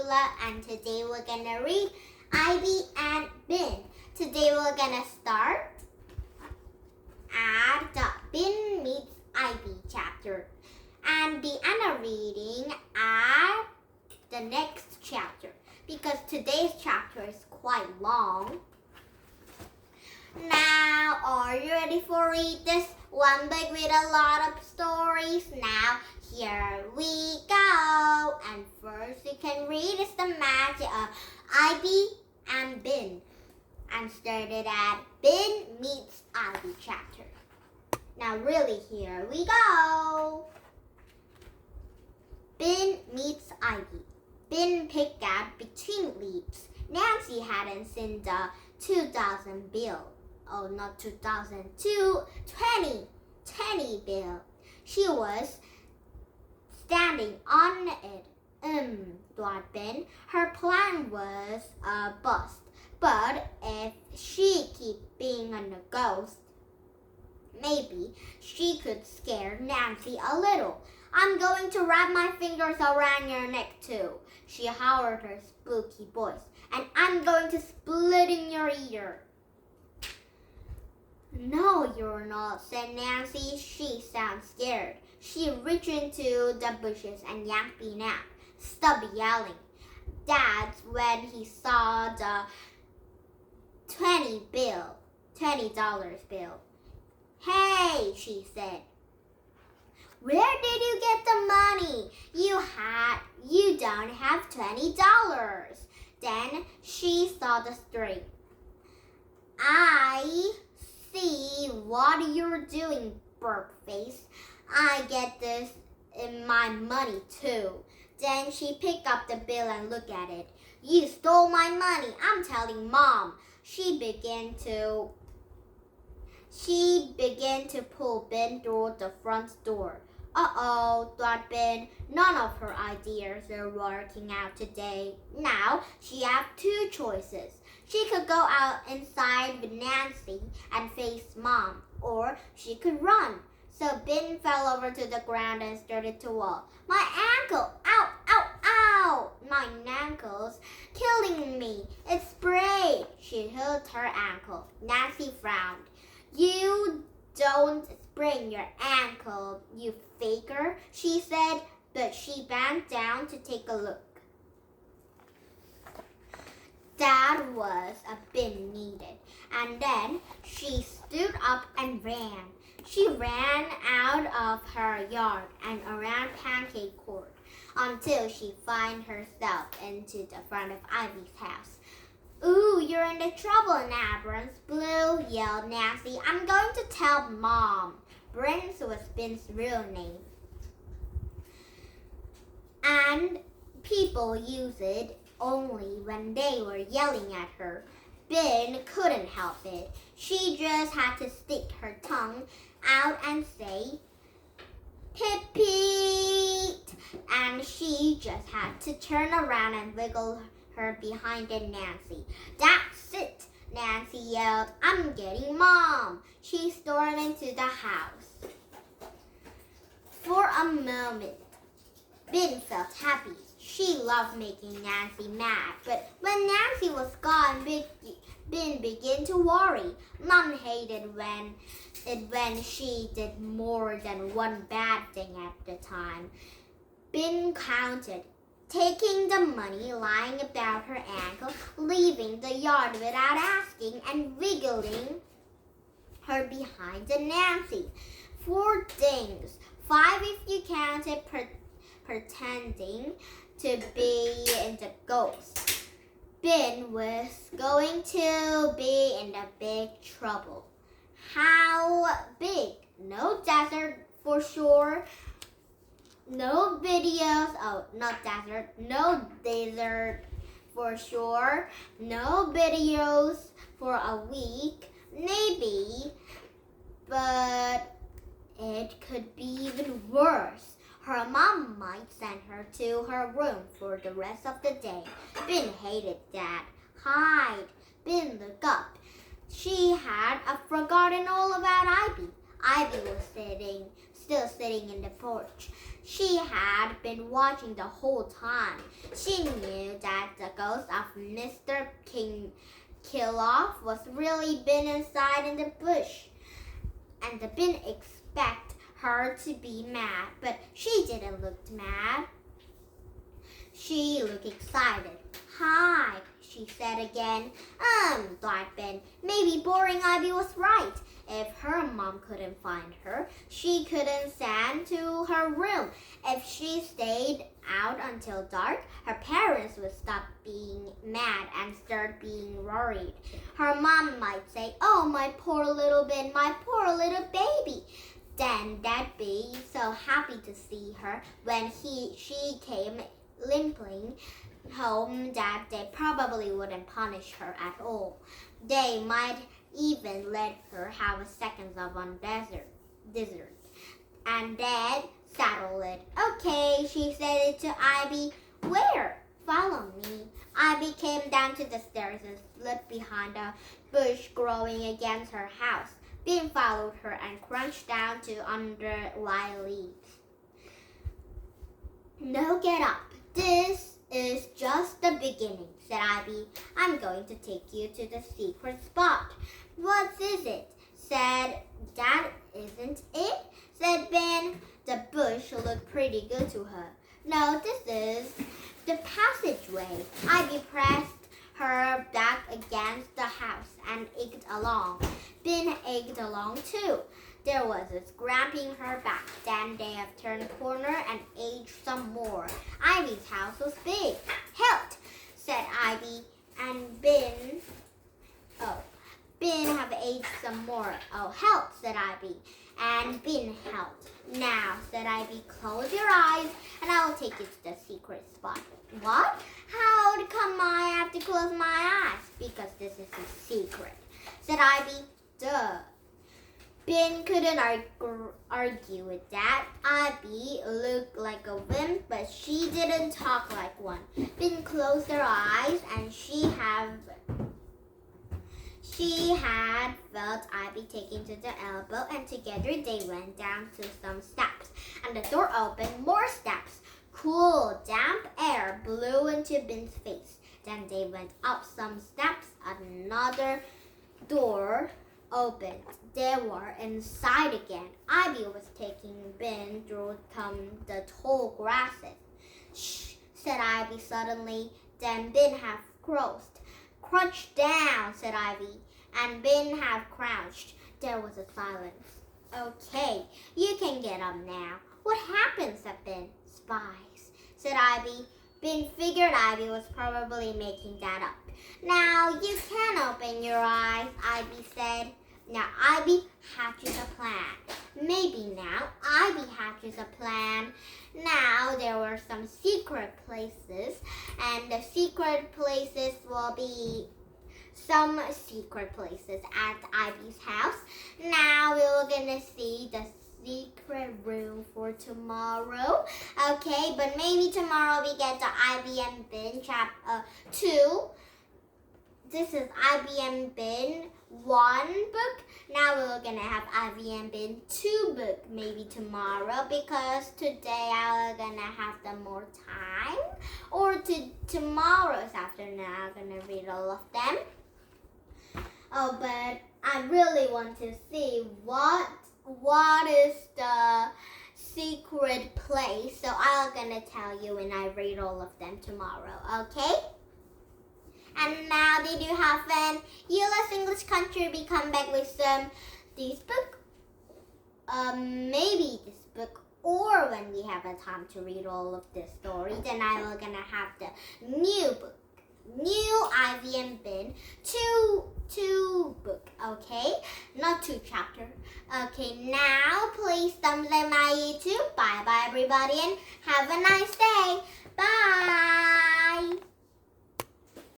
Beulah, and today we're gonna read Ivy and Ben. Today we're gonna start at the Ben Meets Ivy chapter, and the end of reading at the next chapter because today's chapter is quite long. Now, are you ready for read this one book with a lot of stories? Now, here we go. And first you can read is the magic of Ivy and Ben. And started at Ben Meets Ivy chapter. Now, really, here we go. Ben meets Ivy. Ben picked out between leaves. Nancy hadn't seen the 2,000 bill. Oh, not 2002, 20 bill. She was standing on it. Thought Ben. Her plan was a bust. But if she kept being a ghost, maybe she could scare Nancy a little. I'm going to wrap my fingers around your neck too, she howled her spooky voice. And I'm going to split in your ear. No, you're not, said Nancy. She sounds scared. She reached into the bushes and yanked Ben out. Stop yelling. That's when he saw the $20 bill. Hey, she said. Where did you get the money? You don't have $20. Then she saw the string. I see what you're doing, burp face. I get this in my money too. Then she picked up the bill and looked at it. You stole my money. I'm telling Mom. She began to pull Ben through the front door. Uh-oh, thought Ben. None of her ideas are working out today. Now, she had two choices. She could go out inside with Nancy and face Mom, or she could run. So Ben fell over to the ground and started to walk. My ankle! Ow, ow, ow! My ankle's killing me. It's sprayed. She held her ankle. Nancy frowned. You don't sprain your ankle, you faker, she said, but she bent down to take a look. That was a Ben needed. And then she stood up and ran. She ran out of her yard and around Pancake Court until she found herself into the front of Ivy's house. Ooh, you're in the trouble now, Bruns Blue, yelled Nancy. I'm going to tell Mom. Bruns was Ben's real name. And people used it only when they were yelling at her. Ben couldn't help it. She just had to stick her tongue out and say, Pip-Pete! And she just had to turn around and wiggle her behind Nancy. That's it, Nancy yelled. I'm getting Mom. She stormed into the house. For a moment, Ben felt happy. She loved making Nancy mad. But when Nancy was gone, Ben began to worry. Mom hated when she did more than one bad thing at the time. Ben counted, taking the money lying about her ankle, leaving the yard without asking, and wiggling her behind Nancy. 4 things. 5 if you counted pretending to be in the ghost. Ben was going to be in a big trouble. How big? No desert for sure. No videos, no desert for sure. No videos for a week, maybe, but it could be even worse. Her mom might send her to her room for the rest of the day. Ben hated that. Hide. Ben looked up. She had forgotten all about Ivy. Ivy was still sitting in the porch. She had been watching the whole time. She knew that the ghost of Mr. Kill-Off was really been inside in the bush, and didn't expect her to be mad, but she didn't look mad. She looked excited. "Hi," she said again. Thought Ben. Maybe Boring Ivy was right. If her mom couldn't find her, she couldn't send to her room. If she stayed out until dark, her parents would stop being mad and start being worried. Her mom might say, "Oh, my poor little Ben, my poor little baby." Then Dad'd be so happy to see her when she came limping home that they probably wouldn't punish her at all. They might even let her have a second of on dessert. And Dad settled it. "Okay," she said to Ivy. "Where?" "Follow me." Ivy came down to the stairs and slipped behind a bush growing against her house. Ben followed her and crouched down to under light leaves. "No, get up. This is just the beginning," said Ivy. "I'm going to take you to the secret spot." "What is it?" said That isn't it, said Ben. The bush looked pretty good to her. "No, this is the passageway." Ivy pressed her back against the house and egged along. Ben egged along too. There was a scraping her back. Then they have turned a corner and aged some more. Ivy's house was big. "Help," said Ivy, and Ben have aged some more. "Oh, help," said Ivy, and Ben helped. "Now," said Ivy, "close your eyes and I will take you to the secret spot." "What? How come I have to close my eyes?" "Because this is a secret," said Ivy. "Duh." Ben couldn't argue with that. Ivy looked like a wimp, but she didn't talk like one. Ben closed her eyes, and she had felt Ivy taken to the elbow, and together they went down to some steps, and the door opened. More steps. Cool, damp air blew into Ben's face. Then they went up some steps. Another door opened. They were inside again. Ivy was taking Ben through the tall grasses. "Shh," said Ivy suddenly. Then Ben half crouched. "Crouch down," said Ivy, and Ben half crouched. There was a silence. "Okay, you can get up now." "What happened?" said Ben. "Spies," said Ivy. Ben figured Ivy was probably making that up. "Now you can open your eyes," Ivy said. Now Ivy hatches a plan. Maybe now Ivy hatches a plan. Now there were some secret places, and the secret places will be some secret places at Ivy's house. Now we're gonna see the secret room for tomorrow. Okay, but maybe tomorrow we get the Ivy and Ben chapter 2. This is Ivy and Ben 1 book. Now we're gonna have Ivy and Ben 2 book maybe tomorrow, because today I'm gonna have the more time, or tomorrow's afternoon I'm gonna read all of them. Oh, but I really want to see what is the secret place, so I'm gonna tell you when I read all of them tomorrow, okay? And now did you have fun? ULS English Country, we come back with this book, maybe this book, or when we have a time to read all of the story, then I will gonna have the new book, new Ivy and Ben, two book, okay? Not 2 chapter. Okay, now please thumbs up my YouTube. Bye bye everybody, and have a nice day. Bye.